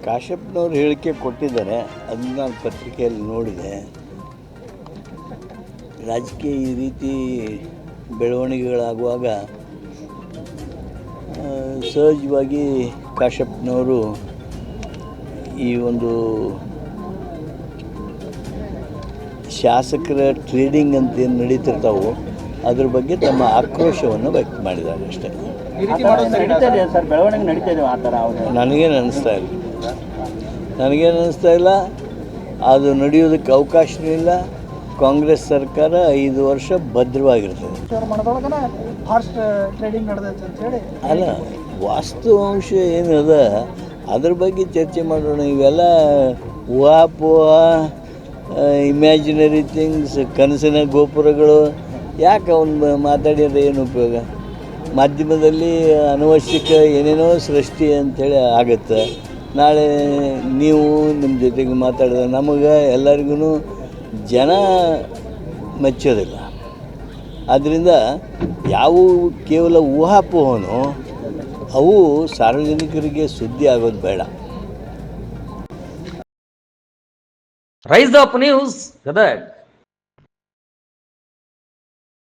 ಕಾಶ್ಯಪ್ನವ್ರು ಹೇಳಿಕೆ ಕೊಟ್ಟಿದ್ದಾರೆ, ಅದನ್ನು ನಾನು ಪತ್ರಿಕೆಯಲ್ಲಿ ನೋಡಿದೆ. ರಾಜಕೀಯ ಈ ರೀತಿ ಬೆಳವಣಿಗೆಗಳಾಗುವಾಗ ಸಹಜವಾಗಿ ಕಾಶ್ಯಪ್ನವರು ಈ ಒಂದು ಶಾಸಕರ ಟ್ರೇಡಿಂಗ್ ಅಂತ ಏನು ನಡೀತಿರ್ತಾವೋ ಅದ್ರ ಬಗ್ಗೆ ತಮ್ಮ ಆಕ್ರೋಶವನ್ನು ವ್ಯಕ್ತ ಮಾಡಿದ್ದಾರೆ ಅಷ್ಟೇ. ಸರ್ ಬೆಳವಣಿಗೆ ನಡೀತಾ ಇದೆ ಆ ಥರ ನನಗೇನು ಅನ್ನಿಸ್ತಾ ಇಲ್ಲ. ಅದು ನಡೆಯೋದಕ್ಕೆ ಅವಕಾಶವೂ ಇಲ್ಲ. ಕಾಂಗ್ರೆಸ್ ಸರ್ಕಾರ 5 ವರ್ಷ ಭದ್ರವಾಗಿರ್ತದೆ. ಅಲ್ಲ, ವಾಸ್ತವಾಂಶ ಏನದ ಅದ್ರ ಬಗ್ಗೆ ಚರ್ಚೆ ಮಾಡೋಣ. ಇವೆಲ್ಲ ಊಹಾಪೋಹ, ಇಮ್ಯಾಜಿನರಿ ಥಿಂಗ್ಸ್, ಕನಸಿನ ಗೋಪುರಗಳು ಯಾಕೆ ಅವನು ಮಾತಾಡಿದ್ರೆ ಏನು ಉಪಯೋಗ? ಮಾಧ್ಯಮದಲ್ಲಿ ಅನವಶ್ಯಕ ಏನೇನೋ ಸೃಷ್ಟಿ ಅಂಥೇಳಿ ಆಗುತ್ತೆ. ನಾಳೆ ನೀವು ನಿಮ್ಮ ಜೊತೆಗೆ ಮಾತಾಡಿದ್ರೆ ನಮಗೆ ಎಲ್ಲರಿಗೂ ಜನ ಮೆಚ್ಚೋದಿಲ್ಲ. ಆದ್ದರಿಂದ ಯಾವುವು ಕೇವಲ ಊಹಾಪೋಹನೋ ಅವು ಸಾರ್ವಜನಿಕರಿಗೆ ಸುದ್ದಿ ಆಗೋದು ಬೇಡ. Rice up news Gadag.